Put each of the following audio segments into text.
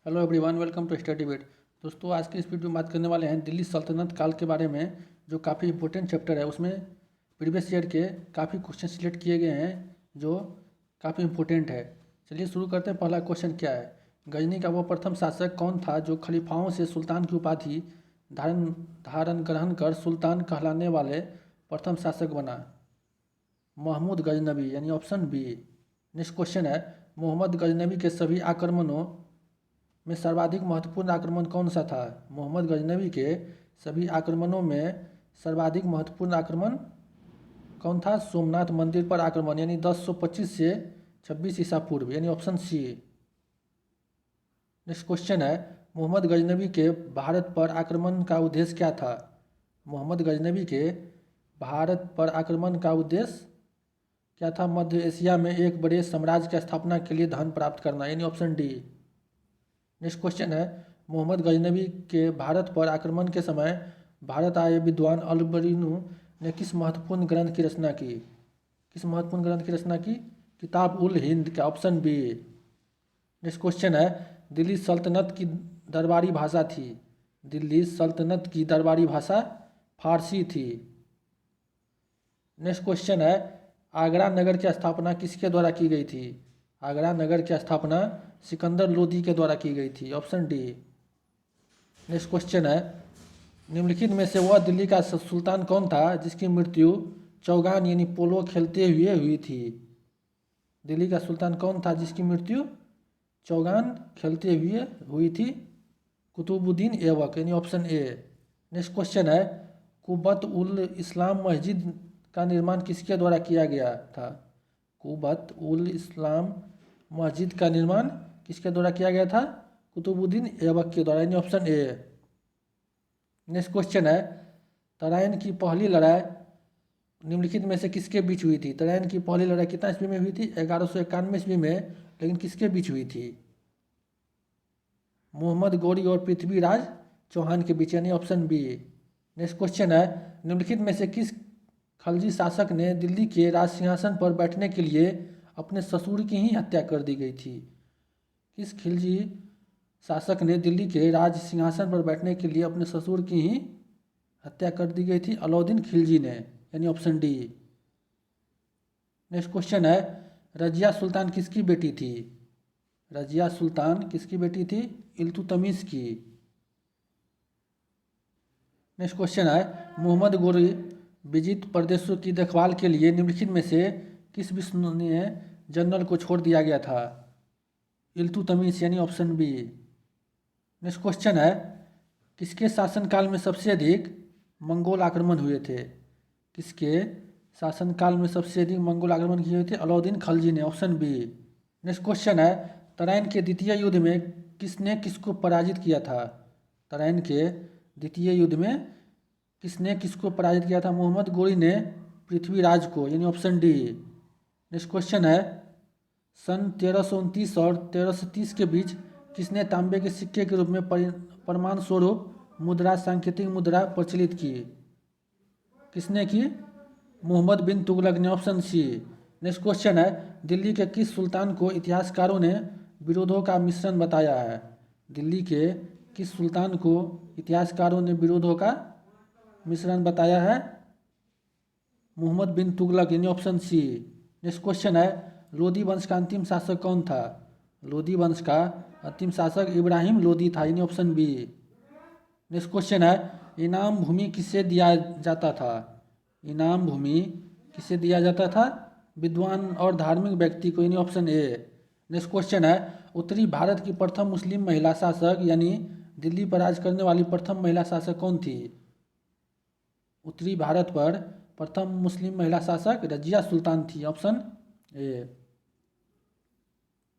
Hello everyone, welcome to Study Bit. दोस्तों, आज की इस वीडियो में बात करने वाले हैं दिल्ली सल्तनत काल के बारे में, जो काफ़ी इंपॉर्टेंट चैप्टर है। उसमें प्रीवियस ईयर के काफ़ी क्वेश्चन सिलेक्ट किए गए हैं जो काफ़ी इंपॉर्टेंट है। चलिए शुरू करते हैं। पहला क्वेश्चन क्या है? गजनी का वो प्रथम शासक कौन था जो खलीफाओं से सुल्तान की उपाधि धारण धारण ग्रहण कर सुल्तान कहलाने वाले प्रथम शासक बना? महमूद गजनबी, यानी ऑप्शन बी। नेक्स्ट क्वेश्चन है, मोहम्मद गजनबी के सभी आक्रमणों में सर्वाधिक महत्वपूर्ण आक्रमण कौन सा था? मोहम्मद गजनबी के सभी आक्रमणों में सर्वाधिक महत्वपूर्ण आक्रमण कौन था? सोमनाथ मंदिर पर आक्रमण, यानी 1025 से 26 ईसा पूर्व, यानी ऑप्शन सी। नेक्स्ट क्वेश्चन है, मोहम्मद गजनबी के भारत पर आक्रमण का उद्देश्य क्या था? मोहम्मद गजनबी के भारत पर आक्रमण का उद्देश्य क्या था? मध्य एशिया में एक बड़े साम्राज्य की स्थापना के लिए धन प्राप्त करना, यानी ऑप्शन डी। नेक्स्ट क्वेश्चन है, मोहम्मद गजनबी के भारत पर आक्रमण के समय भारत आए विद्वान अल-बरीनी ने किस महत्वपूर्ण ग्रंथ की रचना की? किस महत्वपूर्ण ग्रंथ की रचना की? किताब उल हिंद का, ऑप्शन बी। नेक्स्ट क्वेश्चन है, दिल्ली सल्तनत की दरबारी भाषा थी? दिल्ली सल्तनत की दरबारी भाषा फारसी थी। नेक्स्ट क्वेश्चन है, आगरा नगर की स्थापना किसके द्वारा की गई थी? आगरा नगर की स्थापना सिकंदर लोदी के द्वारा की गई थी, ऑप्शन डी। नेक्स्ट क्वेश्चन है, निम्नलिखित में से वह दिल्ली का सुल्तान कौन था जिसकी मृत्यु चौगान यानी पोलो खेलते हुए हुई थी? दिल्ली का सुल्तान कौन था जिसकी मृत्यु चौगान खेलते हुए हुई थी? कुतुबुद्दीन ऐबक, यानी ऑप्शन ए। नेक्स्ट क्वेश्चन है, कुब्बत उल इस्लाम मस्जिद का निर्माण किसके द्वारा किया गया था? कुब्बत उल इस्लाम मस्जिद का निर्माण किसके द्वारा किया गया था? कुतुबुद्दीन ऐबक के द्वारा, यानी ऑप्शन ए। नेक्स्ट क्वेश्चन है, तराइन की पहली लड़ाई निम्नलिखित में से किसके बीच हुई थी? तराइन की पहली लड़ाई कितना ईस्वी में हुई थी? 1191 ईस्वी में, लेकिन किसके बीच हुई थी? मोहम्मद गौरी और पृथ्वीराज चौहान के बीच, यानी ऑप्शन बी। नेक्स्ट क्वेश्चन है, निम्नलिखित में से किस खलजी शासक ने दिल्ली के राज सिंहासन पर बैठने के लिए अपने ससुर की ही हत्या कर दी गई थी? किस खिलजी शासक ने दिल्ली के राज सिंहासन पर बैठने के लिए अपने ससुर की ही हत्या कर दी गई थी? अलाउद्दीन खिलजी ने, यानी ऑप्शन डी। नेक्स्ट क्वेश्चन है, रजिया सुल्तान किसकी बेटी थी? रजिया सुल्तान किसकी बेटी थी? इल्तुतमिश की। नेक्स्ट क्वेश्चन है, मोहम्मद गोरी विजित प्रदेशों की देखभाल के लिए निम्नलिखित में से किस विश्वसनीय जनरल को छोड़ दिया गया था? इल्तुतमिश, यानी ऑप्शन बी। नेक्स्ट क्वेश्चन है, किसके शासनकाल में सबसे अधिक मंगोल आक्रमण हुए थे? किसके शासनकाल में सबसे अधिक मंगोल आक्रमण किए हुए थे? अलाउद्दीन खलजी ने, ऑप्शन बी। नेक्स्ट क्वेश्चन है, तराइन के द्वितीय युद्ध में किसने किसको पराजित किया था? तराइन के द्वितीय युद्ध में किसने किसको पराजित किया था? मोहम्मद गोरी ने पृथ्वीराज को, यानी ऑप्शन डी। नेक्स्ट क्वेश्चन है, सन 1329 और 1330 के बीच किसने तांबे के सिक्के के रूप में प्रमाण स्वरूप मुद्रा, सांकेतिक मुद्रा प्रचलित की? किसने की? मोहम्मद बिन तुगलक ने, ऑप्शन सी। नेक्स्ट क्वेश्चन है, दिल्ली के किस सुल्तान को इतिहासकारों ने विरोधों का मिश्रण बताया है? दिल्ली के किस सुल्तान को इतिहासकारों ने विरोधों का मिश्रण बताया है? मोहम्मद बिन तुगलक, यानी ऑप्शन सी। नेक्स्ट क्वेश्चन है, लोदी वंश का अंतिम शासक कौन था? लोदी वंश का अंतिम शासक इब्राहिम लोदी था, यानी ऑप्शन बी। नेक्स्ट क्वेश्चन है, इनाम भूमि किसे दिया जाता था? इनाम भूमि किसे दिया जाता था? विद्वान और धार्मिक व्यक्ति को, यानी ऑप्शन ए। नेक्स्ट क्वेश्चन है, उत्तरी भारत की प्रथम मुस्लिम महिला शासक यानी दिल्ली पर राज करने वाली प्रथम महिला शासक कौन थी? उत्तरी भारत पर प्रथम मुस्लिम महिला शासक रजिया सुल्तान थी, ऑप्शन ए।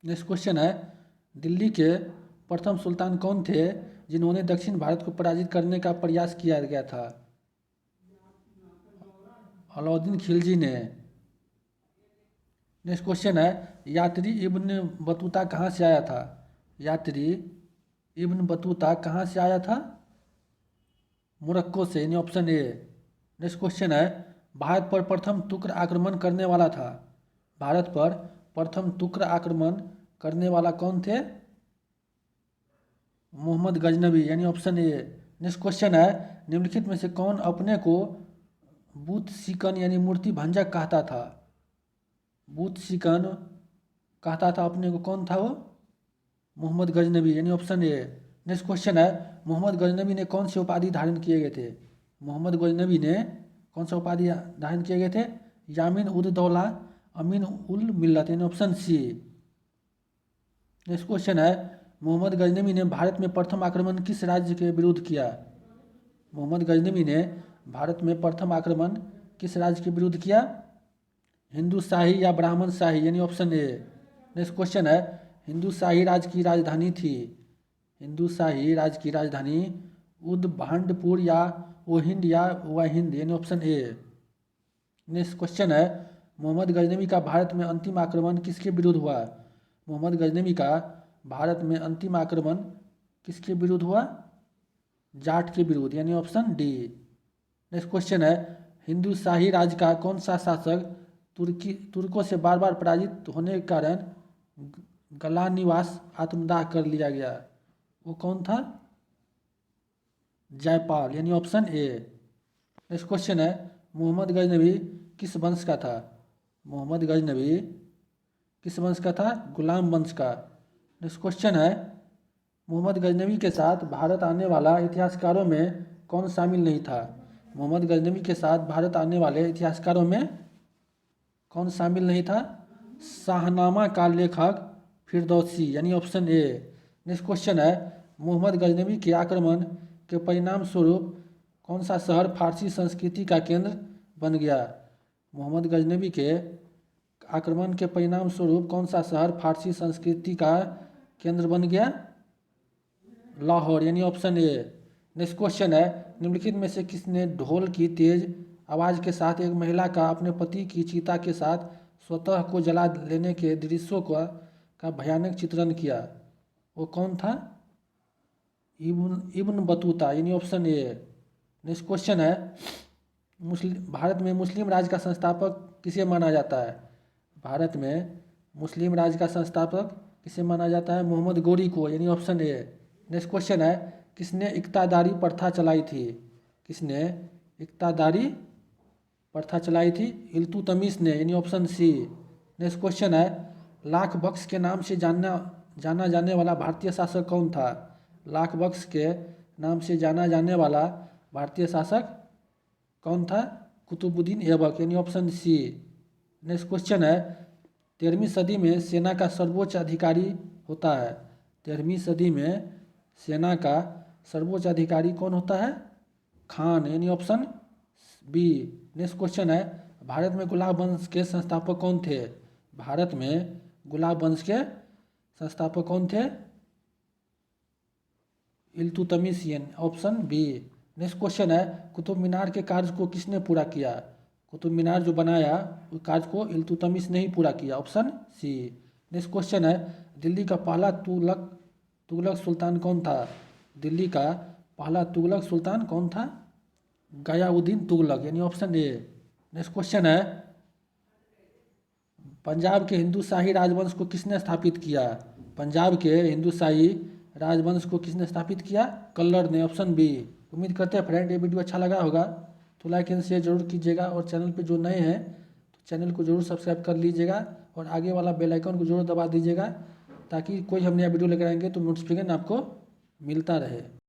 नेक्स्ट क्वेश्चन है, दिल्ली के प्रथम सुल्तान कौन थे जिन्होंने दक्षिण भारत को पराजित करने का प्रयास किया गया था? अलाउद्दीन खिलजी ने। नेक्स्ट क्वेश्चन है, यात्री इब्न बतूता कहाँ से आया था? यात्री इब्न बतूता कहाँ से आया था? मोरक्को से, यानी ऑप्शन ए। नेक्स्ट क्वेश्चन है, भारत पर प्रथम तुर्क आक्रमण करने वाला था? भारत पर प्रथम तुर्क आक्रमण करने वाला कौन थे? मोहम्मद गजनबी यानी ऑप्शन ए। नेक्स्ट क्वेश्चन है, निम्नलिखित में से कौन अपने को बूथ सिकन यानी मूर्ति भंजक कहता था? बूथ सिकन कहता था अपने को, कौन था वो? मोहम्मद गजनबी यानी ऑप्शन ए। नेक्स्ट क्वेश्चन है, मोहम्मद गजनबी ने कौन से उपाधि धारण किए गए थे? मोहम्मद गजनबी ने कौन सा उपाधि धारण किए गए थे? यामीन उद दौला, अमीन उल मिल्लत यानी ऑप्शन सी। नेक्स्ट क्वेश्चन है, मोहम्मद गजनबी ने भारत में प्रथम आक्रमण किस राज्य के विरुद्ध किया? मोहम्मद गजनबी ने भारत में प्रथम आक्रमण किस राज्य के विरुद्ध किया? हिंदू शाही या ब्राह्मण शाही यानी ऑप्शन ए। नेक्स्ट क्वेश्चन है, हिंदू शाही राज्य की राजधानी थी, हिंदू शाही राज्य की राजधानी उदभांडपुर या ओहिंद या वाहिंद यानी ऑप्शन ए। नेक्स्ट क्वेश्चन है, मोहम्मद गजनबी का भारत में अंतिम आक्रमण किसके विरुद्ध हुआ? मोहम्मद गजनबी का भारत में अंतिम आक्रमण किसके विरुद्ध हुआ? जाट के विरुद्ध यानी ऑप्शन डी। नेक्स्ट क्वेश्चन है, हिंदू शाही राज्य का कौन सा शासक तुर्कों से बार बार पराजित होने के कारण गलानिवास आत्मदाह कर लिया गया? वो कौन था? जयपाल यानी ऑप्शन ए। नेक्स्ट क्वेश्चन है, मोहम्मद गजनबी किस वंश का था? मोहम्मद गजनबी किस वंश का था? गुलाम वंश का। नेक्स्ट क्वेश्चन है, मोहम्मद गजनबी के साथ भारत आने वाला इतिहासकारों में कौन शामिल नहीं था? मोहम्मद गजनबी के साथ भारत आने वाले इतिहासकारों में कौन शामिल नहीं था? शाहनामा का लेखक फिरदौसी यानी ऑप्शन ए। नेक्स्ट क्वेश्चन है, मोहम्मद गजनबी के आक्रमण के परिणाम स्वरूप कौन सा शहर फारसी संस्कृति का केंद्र बन गया? मोहम्मद गजनबी के आक्रमण के परिणाम स्वरूप कौन सा शहर फारसी संस्कृति का केंद्र बन गया? लाहौर यानी ऑप्शन ए। नेक्स्ट क्वेश्चन है, निम्नलिखित में से किसने ढोल की तेज आवाज़ के साथ एक महिला का अपने पति की चिता के साथ स्वतः को जला लेने के दृश्यों का भयानक चित्रण किया? वो कौन था? इब्न बतूता यानी ऑप्शन ए। नेक्स्ट क्वेश्चन है, भारत में मुस्लिम राज्य का संस्थापक किसे माना जाता है? भारत में मुस्लिम राज्य का संस्थापक किसे माना जाता है? मोहम्मद गोरी को यानी ऑप्शन ए। नेक्स्ट क्वेश्चन है, किसने इक्तादारी प्रथा चलाई थी? किसने इक्तादारी प्रथा चलाई थी? इल्तुतमिश ने यानी ऑप्शन सी। नेक्स्ट क्वेश्चन है, लाख बख्श के नाम से जाना जाने वाला भारतीय शासक कौन था? लाख बख्श के नाम से जाना जाने वाला भारतीय शासक कौन था? कुतुबुद्दीन ऐबक यानी ऑप्शन सी। नेक्स्ट क्वेश्चन है, 13वीं सदी में सेना का सर्वोच्च अधिकारी होता है? 13वीं सदी में सेना का सर्वोच्च अधिकारी कौन होता है? खान यानी ऑप्शन बी। नेक्स्ट क्वेश्चन है, भारत में गुलाब वंश के संस्थापक कौन थे? भारत में गुलाब वंश के संस्थापक कौन थे? इल्तुतमिश यानी ऑप्शन बी। नेक्स्ट क्वेश्चन है, कुतुब मीनार के कार्य को किसने पूरा किया? कुतुब मीनार जो बनाया उस कार्य को इल्तुतमिश ने ही पूरा किया, ऑप्शन सी। नेक्स्ट क्वेश्चन है, दिल्ली का पहला तुगलक सुल्तान कौन था? दिल्ली का पहला तुगलक सुल्तान कौन था? गयाउद्दीन तुगलक यानी ऑप्शन ए। नेक्स्ट क्वेश्चन है, पंजाब के हिंदू शाही राजवंश को किसने स्थापित किया? पंजाब के हिंदू शाही राजवंश को किसने स्थापित किया? कल्लर ने, ऑप्शन बी। उम्मीद करते हैं फ्रेंड ये वीडियो अच्छा लगा होगा तो लाइक एंड शेयर जरूर कीजिएगा, और चैनल पे जो नए हैं तो चैनल को जरूर सब्सक्राइब कर लीजिएगा, और आगे वाला बेल आइकन को जरूर दबा दीजिएगा ताकि कोई हम नया वीडियो लेकर आएंगे तो नोटिफिकेशन आपको मिलता रहे।